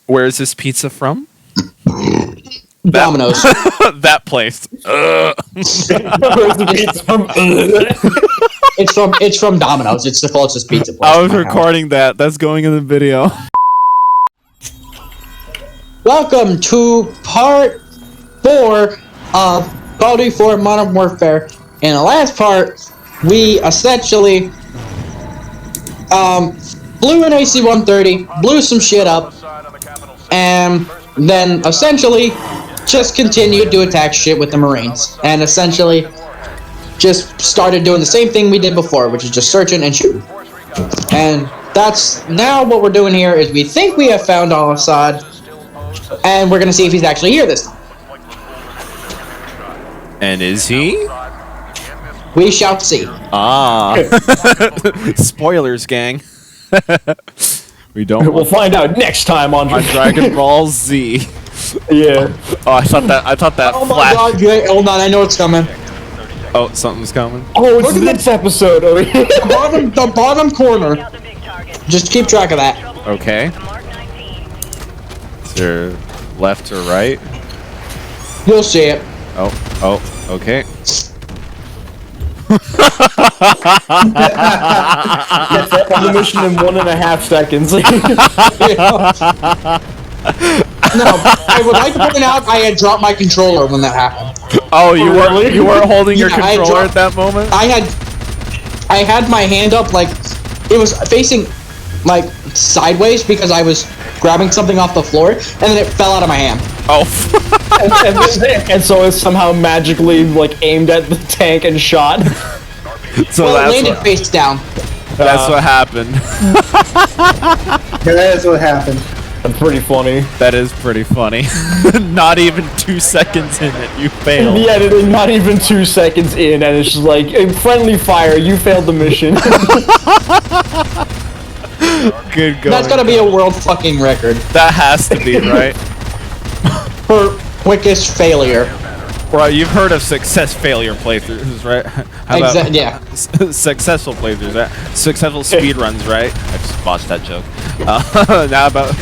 Where is this pizza from? Domino's. That place. Where's the pizza from? It's from Domino's. It's the closest pizza place. I was to my house. recording that. That's going in the video. Welcome to part 4 of Call of Duty 4 Modern Warfare. In the last part, we essentially blew an AC-130, blew some shit up, and then essentially just continued to attack shit with the Marines. And essentially just started doing the same thing we did before, which is just searching and shooting. And that's now what we're doing here is we think we have found Al-Assad, and we're gonna see if he's actually here this time. And is he? We shall see. Ah. Spoilers, gang. We don't. We'll find out next time on Dragon Ball Z. Yeah. Oh, I thought that Oh my flash. god, Jay, hold on, I know it's coming. Oh, something's coming. Oh, it's this episode over here. The bottom corner. Just keep track of that. Okay. Is there left or right? You'll see it. Oh, okay. Get the mission in 1.5 seconds. No, I would like to point out I had dropped my controller when that happened. Oh, you weren't holding your Yeah, controller at that moment? I had my hand up like it was facing like sideways because I was grabbing something off the floor and then it fell out of my hand. Oh. and so it's somehow magically like aimed at the tank and shot. So Well, it that's landed what, face down. that's what happened. Yeah, that is what happened. That's pretty funny. That is pretty funny. Not even 2 seconds in it, you failed. The editing, not even 2 seconds in, and it's just like, friendly fire, you failed the mission. Good going. That's gotta be a world fucking record That has to be, right? for quickest failure. Right, you've heard of success failure playthroughs, right? How about Yeah. successful playthroughs, right? Successful speedruns, right? I just botched that joke. Now about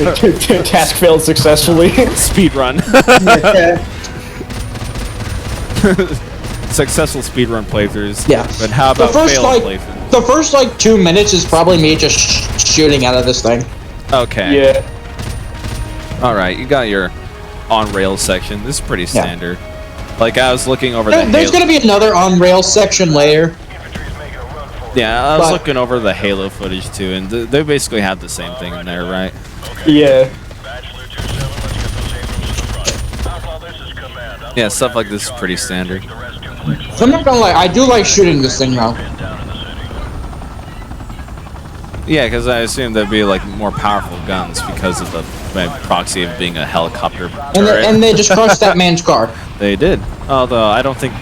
Task failed successfully. speedrun. Okay. Successful speedrun playthroughs. Yeah. But how about failed playthroughs? The first like 2 minutes is probably me just shooting out of this thing. Okay. Yeah. Alright, you got your on-rails section. This is pretty standard. Like, I was looking over There's gonna be another on-rails section later. Yeah, I was looking over the Halo footage too, and they basically have the same thing in there, right? Yeah. Yeah, stuff like this is pretty standard. I'm not gonna lie, I do like shooting this thing though. Yeah, because I assume there'd be like more powerful guns because of the proxy of being a helicopter turret. And they just crushed that man's car. They did. Although I don't think,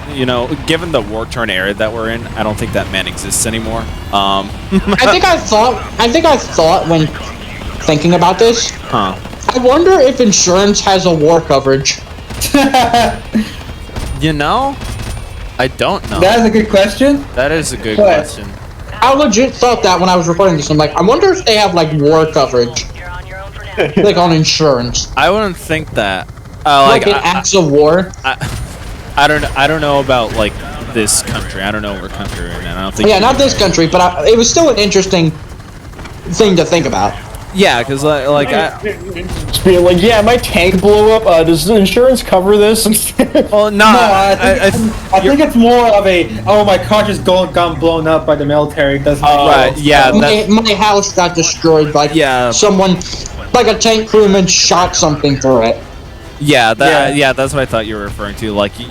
given the war-torn area that we're in, I don't think that man exists anymore. I think I thought when thinking about this, Huh. I wonder if insurance has a war coverage. I don't know. That is a good question. That is a good What? question. I legit thought that when I was recording this. I'm like, I wonder if they have like war coverage, like on insurance, I wouldn't think that. like in acts of war. I don't know about like this country. I don't know what country we're in. I don't think. Yeah, not this country, but it was still an interesting thing to think about. Yeah, because Just being like, yeah, my tank blew up. Does the insurance cover this? well, No, I think it's more of a my car just got blown up by the military. Doesn't right? Yeah, My house got destroyed by someone, like a tank crewman shot something through it. yeah, that's what I thought you were referring to. Like I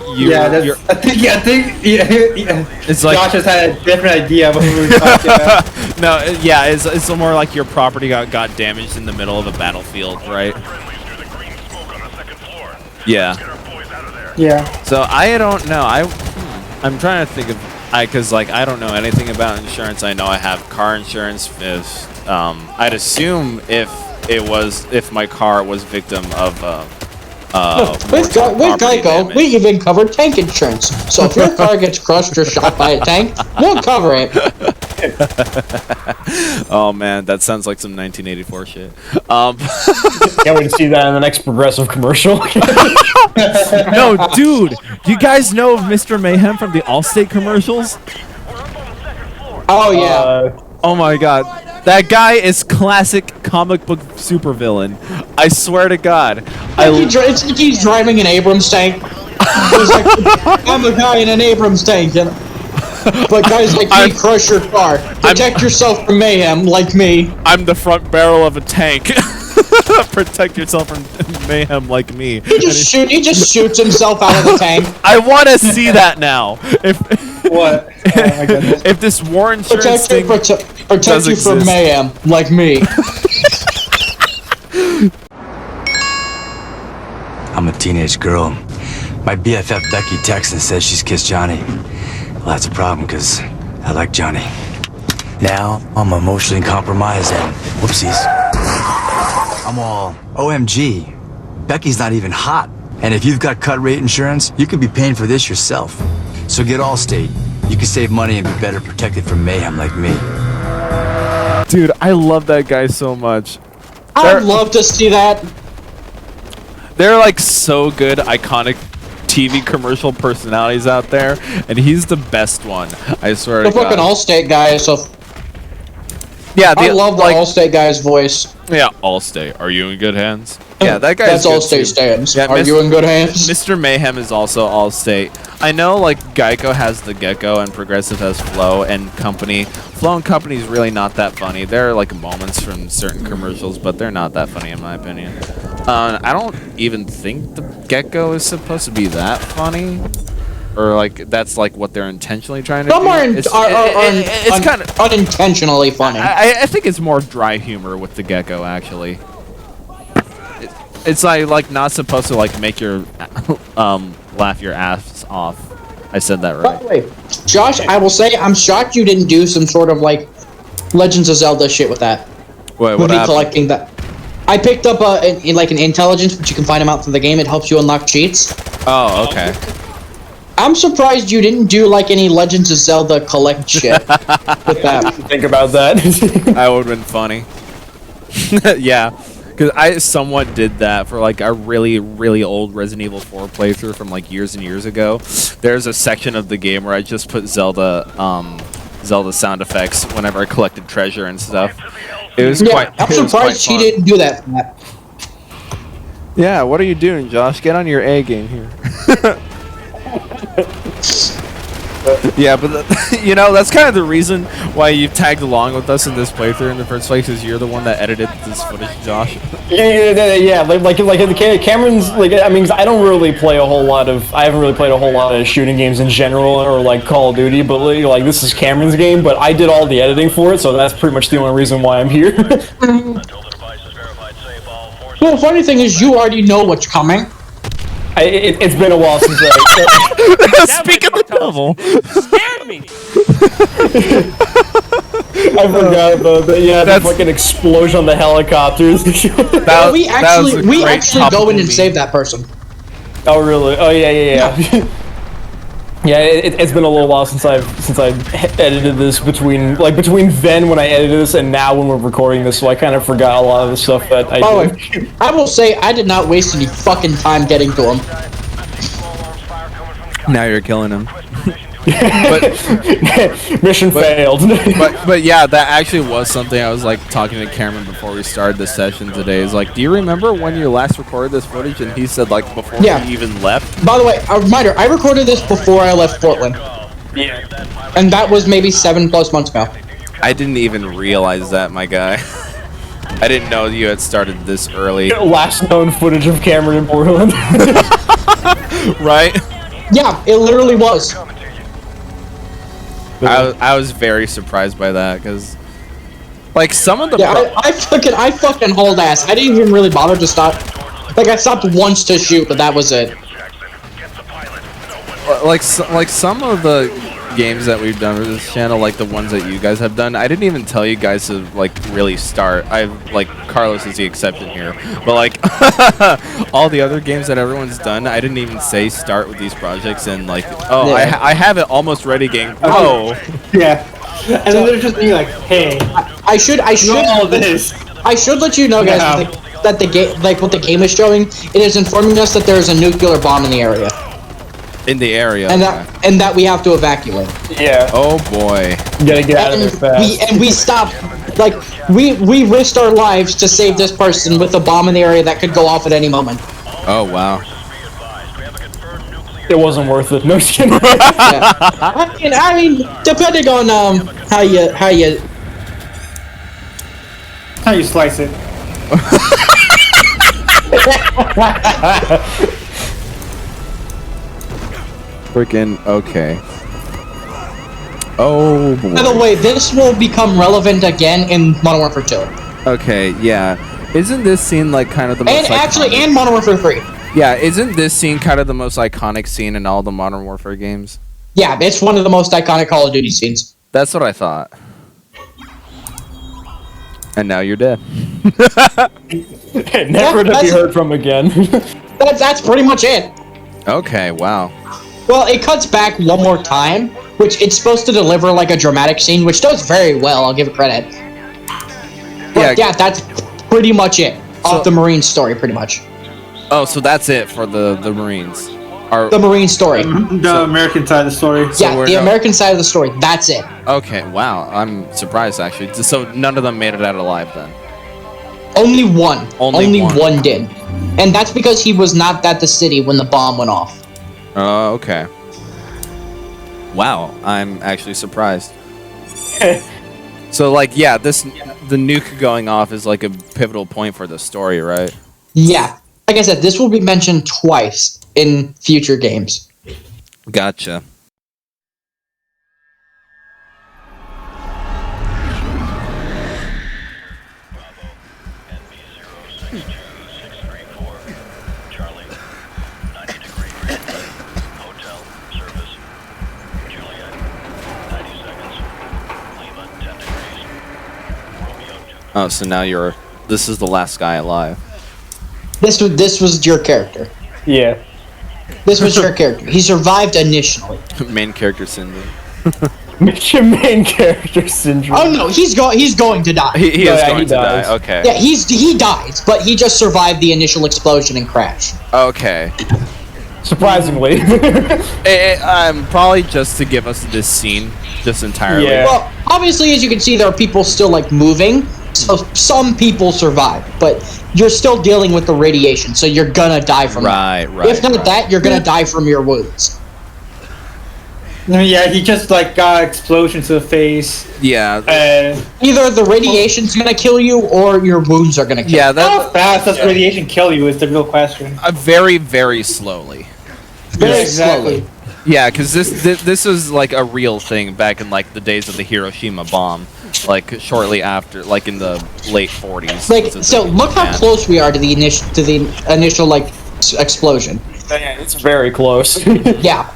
think it's like Josh has had a different idea of what we were talking about. no, yeah, it's more like your property got damaged in the middle of a battlefield, right? Yeah. Yeah. So I don't know. I'm trying to think of because like I don't know anything about insurance. I know I have car insurance. If I'd assume if my car was victim of With Geico, we even cover tank insurance. So if your car gets crushed or shot by a tank, we'll cover it. Oh man, that sounds like some 1984 shit. Can't wait to see that in the next Progressive commercial. No, dude, you guys know of Mr. Mayhem from the Allstate commercials? Oh yeah. Oh my god. That guy is classic comic book supervillain. I swear to God. It's like he's driving an Abrams tank. He's like, I'm a guy in an Abrams tank, and but guys like me crush your car. Protect yourself from mayhem, like me. I'm the front barrel of a tank. Protect yourself from mayhem, like me. He just shoots himself out of the tank. I want to see that now. What? Oh my goodness. If this war insurance thing Protect you from mayhem, like me. I'm a teenage girl. My BFF Becky texts and says she's kissed Johnny. Well, that's a problem, because I like Johnny. Now, I'm emotionally compromised and whoopsies. I'm all, OMG, Becky's not even hot. And if you've got cut rate insurance, you could be paying for this yourself. So get Allstate. You can save money and be better protected from mayhem like me. Dude, I love that guy so much. I'd love to see that. They're like so good, iconic TV commercial personalities out there, and he's the best one. I swear The to God. fucking Allstate guy, so Yeah, I love the Allstate guy's voice. Yeah, Allstate. Are you in good hands? Yeah, that guy. That's Allstate stands. Yeah, Are you in good hands? Mr. Mayhem is also Allstate. I know, like, Geico has the Gecko and Progressive has Flow and Company. Flow and Company is really not that funny. There are, like, moments from certain commercials, but they're not that funny in my opinion. I don't even think the Gecko is supposed to be that funny. Or, like, that's, like, what they're intentionally trying to Some do. it's kind of unintentionally funny. I think it's more dry humor with the Gecko, actually. It's like not supposed to like make your laugh your ass off. I said that right. By the way, Josh, I will say I'm shocked you didn't do some sort of like Legends of Zelda shit with that. Wait, what With me happened? collecting that. I picked up like an intelligence, but you can find them out through the game. It helps you unlock cheats. Oh, okay. I'm surprised you didn't do like any Legends of Zelda collect shit with that. Think about that. That would have been funny. Yeah, because I somewhat did that for like a really, really old Resident Evil 4 playthrough from like years and years ago. There's a section of the game where I just put Zelda sound effects whenever I collected treasure and stuff. It was I'm surprised she didn't do that. Yeah, what are you doing, Josh? Get on your A game here. Yeah, but you know, that's kind of the reason why you tagged along with us in this playthrough in the first place, is you're the one that edited this footage, Josh. Yeah, like the Cameron's like, I mean, I haven't really played a whole lot of shooting games in general, or like Call of Duty, but like this is Cameron's game, but I did all the editing for it, so that's pretty much the only reason why I'm here. Well, the funny thing is, you already know what's coming. It's been a while since I... Speak of the devil! Scared me! I forgot about that. Yeah, the fucking explosion on the helicopters. We actually go in and save that person. Oh really? Oh yeah. Yeah, it's been a little while since I edited this, between then when I edited this and now when we're recording this, so I kind of forgot a lot of the stuff that I did. I will say I did not waste any fucking time getting to him. Now you're killing him. Mission failed. but yeah, that actually was something I was like talking to Cameron before we started this session today. Is like, do you remember when you last recorded this footage? And he said like before he even left. By the way, a reminder: I recorded this before I left Portland. Yeah. And that was maybe 7+ months ago. I didn't even realize that, my guy. I didn't know you had started this early. Last known footage of Cameron in Portland. Right? Yeah, it literally was. I was very surprised by that, because like some of the I fucking hauled ass. I didn't even really bother to stop. Like I stopped once to shoot, but that was it. Like some of the games that we've done for this channel, like the ones that you guys have done, I didn't even tell you guys to like really start. Like Carlos is the exception here, but like all the other games that everyone's done, I didn't even say start with these projects, and like I have it almost ready, gang. Bro. Yeah. And then they're just being like, "Hey, I should know all this." I should let you know, guys, Yeah. that the game, like what the game is showing, it is informing us that there is a nuclear bomb in the area, In the area. and okay. that we have to evacuate. Yeah. Oh boy. You gotta get out of there fast. We stopped, like we risked our lives to save this person with a bomb in the area that could go off at any moment. Oh wow. It wasn't worth it. No just kidding. Yeah. I mean, depending on how you How you slice it? Freaking okay. Oh boy. By the way, this will become relevant again in Modern Warfare 2. Okay, yeah. Isn't this scene like kind of the most And actually, iconic? and Modern Warfare 3. Yeah, isn't this scene kind of the most iconic scene in all the Modern Warfare games? Yeah, it's one of the most iconic Call of Duty scenes. That's what I thought. And now you're dead. Never to be that's- heard from again. That's pretty much it. Okay, wow. Well, it cuts back one more time, which it's supposed to deliver like a dramatic scene, which does very well, I'll give it credit. But yeah, that's pretty much it. Of the Marine story, pretty much. Oh, so that's it for the Marines. The Marine story. The American side of the story. Yeah, we're the not- American side of the story. That's it. Okay, wow. I'm surprised actually. So none of them made it out alive then. Only one. Only one. one did. And that's because he was not at the city when the bomb went off. Oh, okay. Wow, I'm actually surprised. So like, yeah, the nuke going off is like a pivotal point for the story, right? Yeah. Like I said, this will be mentioned twice in future games. Gotcha. Oh, so now this is the last guy alive. This was your character. Yeah. This was your character. He survived initially. Main character syndrome. Mission main character syndrome. Oh no, he's going to die. He is Yeah, going he to die. dies. Okay. Yeah, he dies, but he just survived the initial explosion and crash. Okay. Surprisingly. Probably just to give us this scene, just entirely. Yeah. Well, obviously, as you can see, there are people still like moving, so some people survive, but you're still dealing with the radiation, so you're gonna die from Right, that. right. If not that, you're gonna die from your wounds. Yeah, he just like got explosion to the face. Yeah. And Either the radiation's gonna kill you, or your wounds are gonna kill Yeah, you. how fast does radiation kill you is the real question. very, very slowly. Very exactly. slowly. Yeah, because this is like a real thing back in like the days of the Hiroshima bomb, like shortly after, like in the late 40s. Like, was a so thing in look how Japan. close we are to the initial like explosion. Yeah, it's very close. Yeah.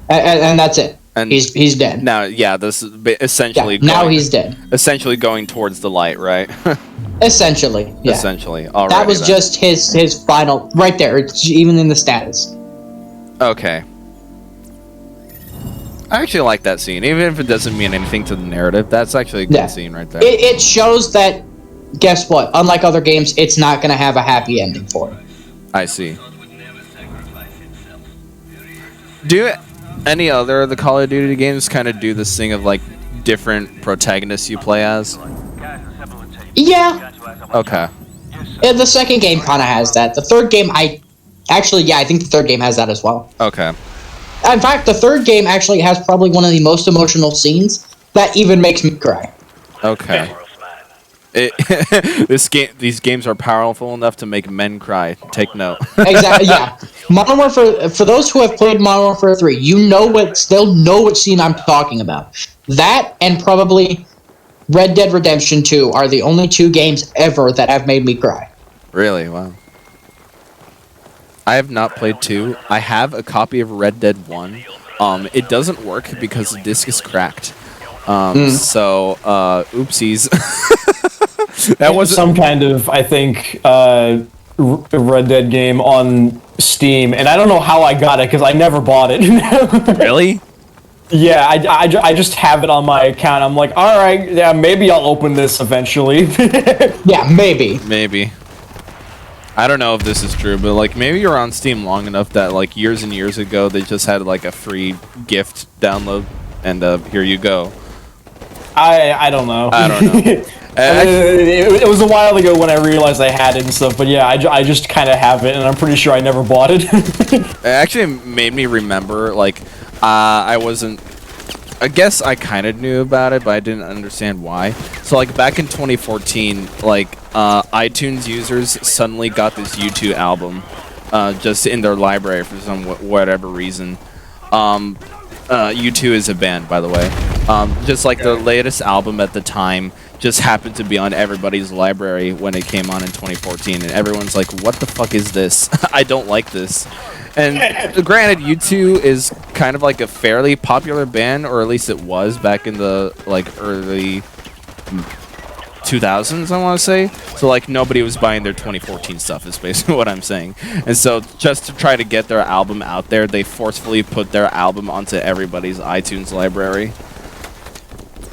And that's it. And He's dead. Now, yeah, this is essentially Yeah, now going- he's dead. essentially going towards the light, right? Essentially, yeah. Essentially. Alrighty That was then. just his final right there. It's even in the status. Okay. I actually like that scene, even if it doesn't mean anything to the narrative. That's actually a good Yeah. scene right there. It shows that. Guess what? Unlike other games, it's not gonna have a happy ending for it. I see. Do any other of the Call of Duty games kind of do this thing of like different protagonists you play as? Yeah, Okay. and the second game kind of has that. The third game, I think the third game has that as well. Okay. In fact, the third game actually has probably one of the most emotional scenes that even makes me cry. Okay. These games are powerful enough to make men cry. Take note. Exactly. Yeah. Modern Warfare. For those who have played Modern Warfare 3, they'll know what scene I'm talking about. That and probably Red Dead Redemption 2 are the only two games ever that have made me cry. Really? Wow. I have not played 2. I have a copy of Red Dead 1, it doesn't work because the disc is cracked. So, oopsies. That was some kind of, I think, Red Dead game on Steam, and I don't know how I got it because I never bought it. Really? Yeah, I just have it on my account. I'm like, all right, yeah, maybe I'll open this eventually. Yeah, maybe. Maybe. I don't know if this is true, but like maybe you're on Steam long enough that like years and years ago they just had like a free gift download, and here you go. I don't know. I don't know. It was a while ago when I realized I had it and stuff, but yeah, I just kind of have it, and I'm pretty sure I never bought it. It actually made me remember, like, I guess I kind of knew about it, but I didn't understand why. So, like, back in 2014, like, iTunes users suddenly got this U2 album just in their library for some whatever reason. U2 is a band, by the way. Just like the latest album at the time just happened to be on everybody's library when it came on in 2014, and everyone's like, what the fuck is this? I don't like this. And granted, U2 is kind of like a fairly popular band, or at least it was back in the like early 2000s, I want to say. So like nobody was buying their 2014 stuff is basically what I'm saying. And so just to try to get their album out there, they forcefully put their album onto everybody's iTunes library.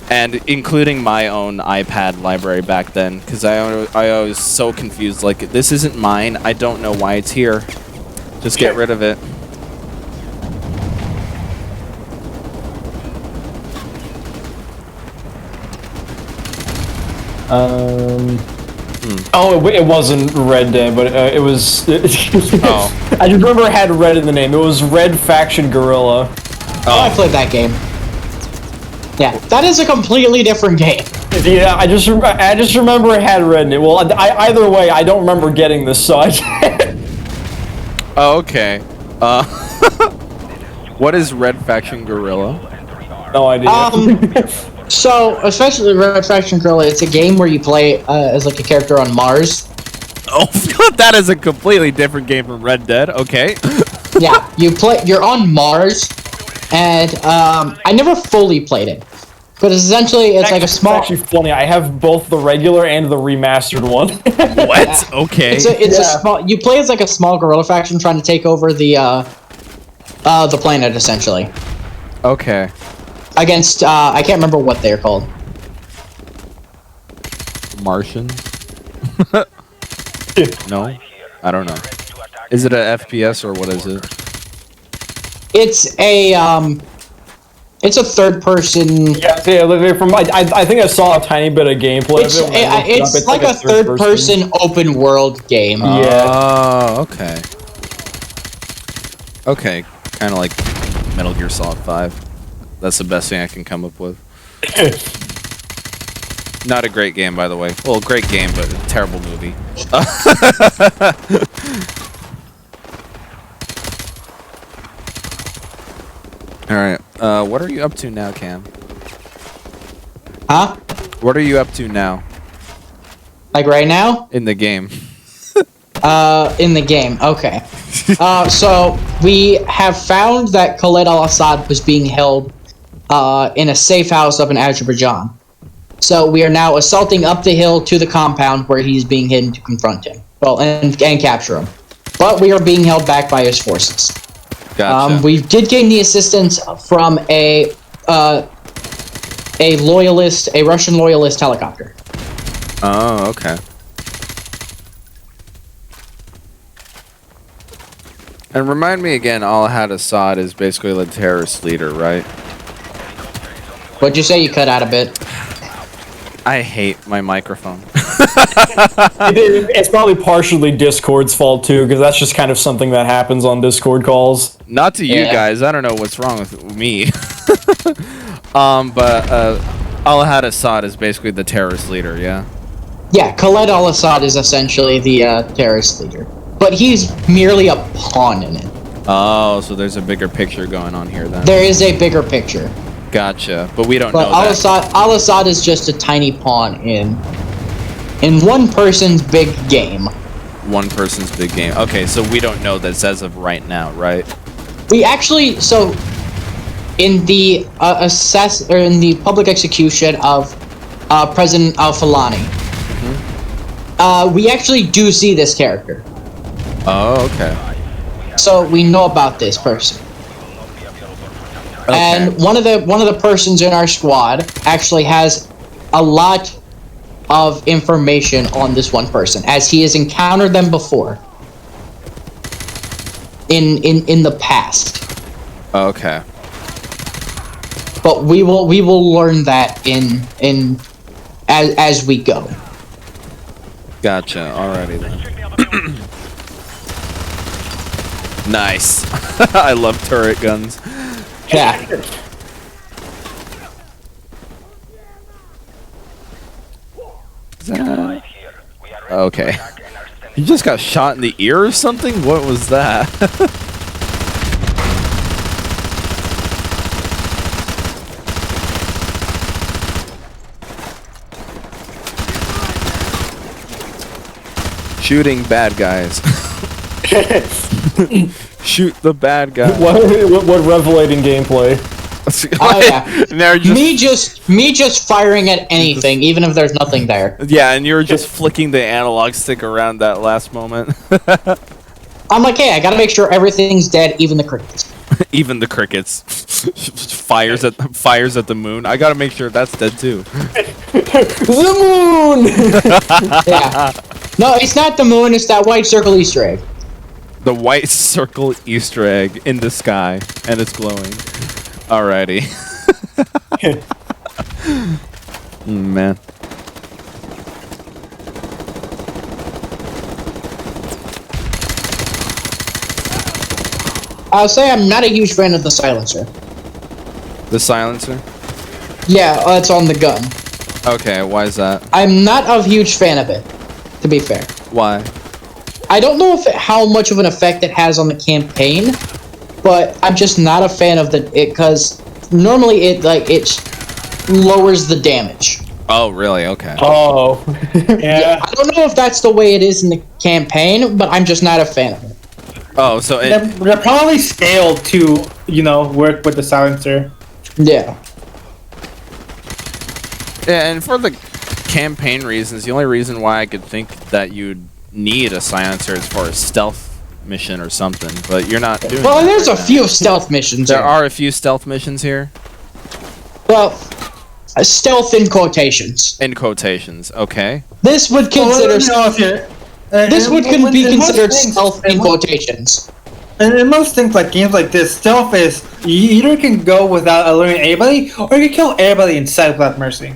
And including my own iPad library back then, because I was so confused, like, this isn't mine, I don't know why it's here. Just get rid of it. Oh, it wasn't Red Dead, but it was... Oh. I just remember it had Red in the name. It was Red Faction Guerrilla. Oh, I played that game. Yeah, that is a completely different game. Yeah, I just remember it had Red in it. Well, either way, I don't remember getting this, so I... Oh, okay. What is Red Faction Guerrilla? No idea. So, especially Red Faction Guerrilla, it's a game where you play as like a character on Mars. Oh, that is a completely different game from Red Dead. Okay. Yeah, you're on Mars, and I never fully played it, but essentially it's like a small. It's actually funny. I have both the regular and the remastered one. What? Yeah. Okay. It's a small. You play as like a small guerrilla faction trying to take over the planet essentially. Okay. Against I can't remember what they're called. Martian? No? I don't know. Is it a FPS or what is it? It's a third person. Yeah, from I think I saw a tiny bit of gameplay It's, of it. it's like a third person open world game. Yeah. Oh, okay. Okay, kind of like Metal Gear Solid 5. That's the best thing I can come up with. Not a great game, by the way. Well, great game, but a terrible movie. Alright, what are you up to now, Cam? Huh? What are you up to now? Like right now? In the game. In the game, okay. So, we have found that Khaled al-Assad was being held in a safe house up in Azerbaijan. So, we are now assaulting up the hill to the compound where he's being hidden to confront him. Well, and capture him. But we are being held back by his forces. Gotcha. We did gain the assistance from a Russian loyalist helicopter. Oh, okay. And remind me again, al-Assad is basically the terrorist leader, right? What'd you say? You cut out a bit. I hate my microphone. It's probably partially Discord's fault too, because that's just kind of something that happens on Discord calls. Not to you Yeah. guys, I don't know what's wrong with me. But al-Assad is basically the terrorist leader, yeah? Yeah, Khaled al-Assad is essentially the terrorist leader. But he's merely a pawn in it. Oh, so there's a bigger picture going on here then. There is a bigger picture. Gotcha, but we don't But know that. al-Assad is just a tiny pawn in one person's big game. One person's big game. Okay, so we don't know this as of right now, right? We actually, so in the in the public execution of President Al-Falani. We actually do see this character. Oh, okay. So we know about this person. Okay. And one of the persons in our squad actually has a lot of information on this one person, as he has encountered them before in the past. Okay. But we will learn that as we go. Gotcha. Alrighty then. Nice. I love turret guns. Yeah. Okay. You just got shot in the ear or something? What was that? Shooting bad guys. Shoot the bad guy. What revelating gameplay. Oh yeah. Just, me just firing at anything, even if there's nothing there. yeah, and you're just flicking the analog stick around that last moment. I'm like, hey, I gotta make sure everything's dead, even the crickets. Even the crickets. fires at the moon. I gotta make sure that's dead too. The moon. Yeah. No, it's not the moon. It's that white circle Easter egg. The white circle Easter egg in the sky, and it's glowing. Alrighty. Man. I'll say I'm not a huge fan of the silencer. The silencer? Yeah, it's on the gun. Okay, why is that? I'm not a huge fan of it, to be fair. Why? I don't know how much of an effect it has on the campaign, but I'm just not a fan of it because normally it lowers the damage. Oh, really? Okay. Oh. Yeah. I don't know if that's the way it is in the campaign, but I'm just not a fan of it. Oh, so it... They're probably scaled to, work with the silencer. Yeah. Yeah, and for the campaign reasons, the only reason why I could think that you'd need a silencer is for a stealth mission or something, but you're not doing Well, that there's right a now. few stealth missions. There here. are a few stealth missions here. Well, stealth in quotations. In quotations, okay. This would consider. This would in be most considered things- stealth in quotations. And in most things, like games like this, stealth is you either can go without alerting anybody, or you can kill everybody in sight without mercy.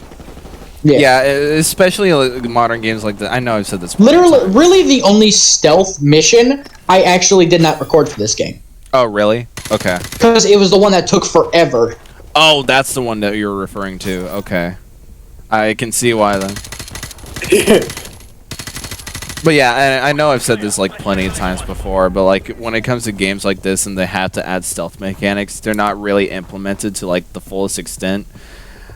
Yeah, especially like modern games like that. I know I've said this before. Literally, really, the only stealth mission I actually did not record for this game Oh, really? Okay. because it was the one that took forever. Oh, that's the one that you're referring to. Okay. I can see why then. But yeah, I know I've said this like plenty of times before, but like when it comes to games like this and they have to add stealth mechanics, they're not really implemented to like the fullest extent.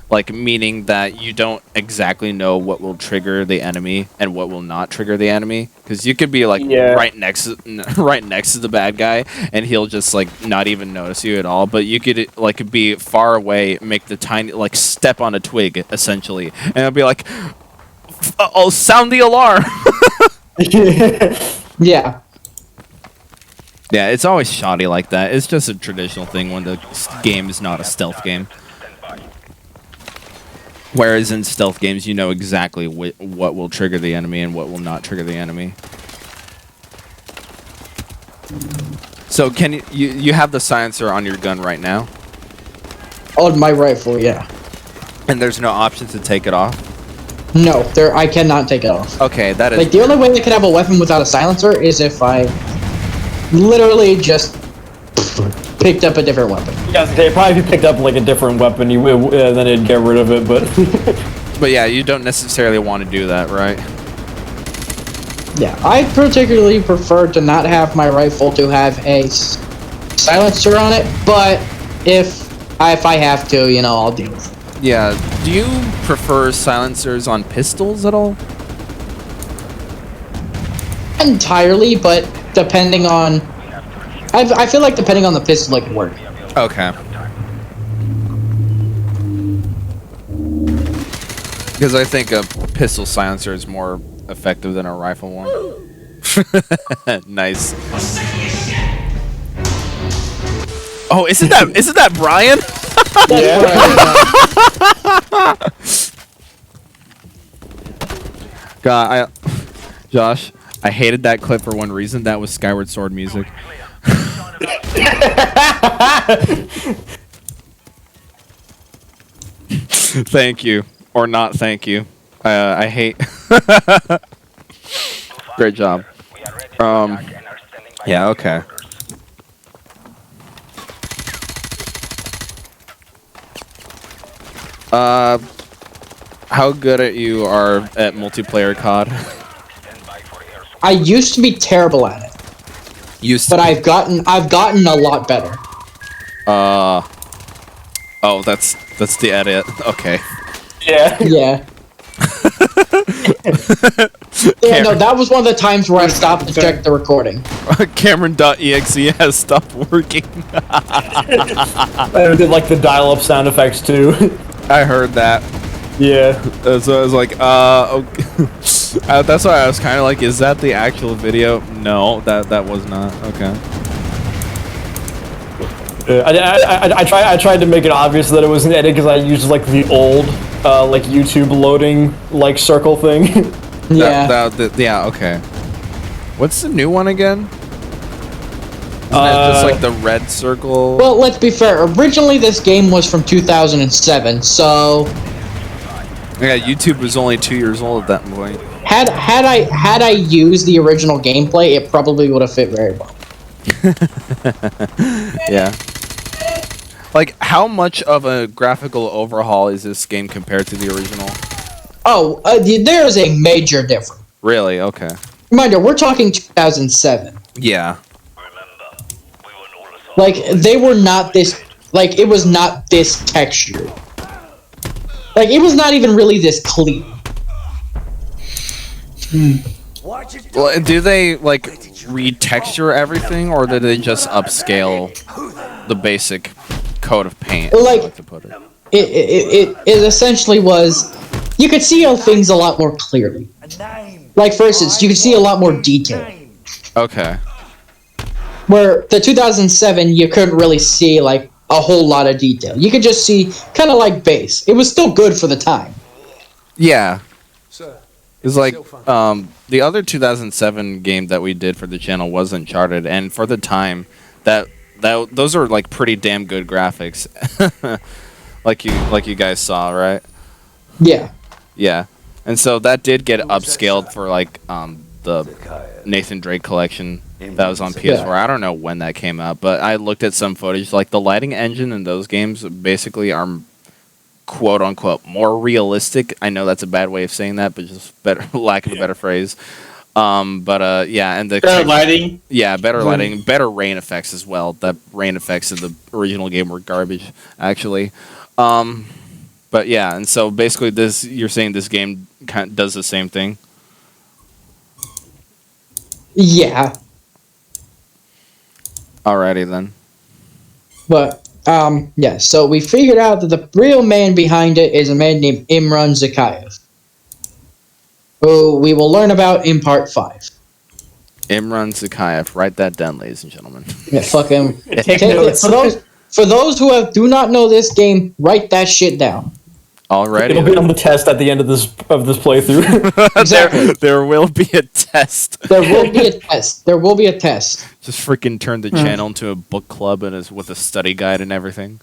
Like meaning that you don't exactly know what will trigger the enemy and what will not trigger the enemy, because you could be like right next to the bad guy and he'll just like not even notice you at all, but you could like be far away, make the tiny like step on a twig essentially, and it'll be like, "Oh, sound the alarm." Yeah. Yeah, it's always shoddy like that. It's just a traditional thing when the game is not a stealth game. Whereas in stealth games, you know exactly what will trigger the enemy and what will not trigger the enemy. So can you have the silencer on your gun right now? On my rifle, yeah. And there's no option to take it off? No, I cannot take it off. Okay, that is... Like, the only way I could have a weapon without a silencer is if I literally just picked up a different weapon. Yeah, they probably picked up like a different weapon, then it'd get rid of it, but... But yeah, you don't necessarily want to do that, right? Yeah, I particularly prefer to not have my rifle to have a silencer on it, but if I have to, I'll deal with it. Yeah, do you prefer silencers on pistols at all? Entirely, but depending on... I feel like depending on the pistol, it can work. Okay. Because I think a pistol silencer is more effective than a rifle one. Nice. Oh, isn't that Brian? God, Josh, I hated that clip for one reason. That was Skyward Sword music. Thank you. Or not thank you. I hate... Great job. Yeah, okay. How good at you are at multiplayer COD? I used to be terrible at it, but I've gotten a lot better. Oh, that's the edit. Okay. Yeah. Yeah. Yeah, no, that was one of the times where I stopped to check the recording. Cameron.exe has stopped working. I did like the dial-up sound effects too. I heard that. Yeah. So I was like, okay. That's why I was kind of like, is that the actual video? No, that was not. Okay. I tried to make it obvious that it was an edit because I used like the old like YouTube loading like circle thing. Yeah. Yeah. Okay. What's the new one again? Isn't it just like the red circle? Well, let's be fair. Originally, this game was from 2007, so Yeah, YouTube was only 2 years old at that point. had I used the original gameplay, it probably would have fit very well. Yeah. Like, how much of a graphical overhaul is this game compared to the original? Oh, there is a major difference. Really? Okay. Reminder, we're talking 2007. Yeah. Like, they were not this... Like, it was not this textured. Like, it was not even really this clean. Well, do they, like, retexture everything, or did they just upscale the basic coat of paint? Like, to put it. It essentially was... You could see things a lot more clearly. Like, for instance, you could see a lot more detail. Okay. Where the 2007, you couldn't really see, like, a whole lot of detail. You could just see kind of like base. It was still good for the time. Yeah. It's like, the other 2007 game that we did for the channel was Uncharted, and for the time, those are, like, pretty damn good graphics. like you guys saw, right? Yeah. Yeah. And so that did get upscaled for, like, the Nathan Drake collection that was on PS4. Yeah. I don't know when that came out, but I looked at some footage. Like, the lighting engine in those games basically are quote-unquote more realistic. I know that's a bad way of saying that, but just better lack of a better phrase. Yeah, and the Better lighting. Yeah, better lighting, better rain effects as well. The rain effects in the original game were garbage, actually. But yeah, and so basically you're saying this game kind of does the same thing? Yeah. Alrighty then. But, yeah, so we figured out that the real man behind it is a man named Imran Zakayev, who we will learn about in part 5. Imran Zakayev, write that down, ladies and gentlemen. Yeah, fuck him. Take notes. For those who do not know this game, write that shit down. Alrighty. It'll be on the test at the end of this playthrough. Exactly. there will be a test. There will be a test. There will be a test. Just freaking turn the channel into a book club and with a study guide and everything.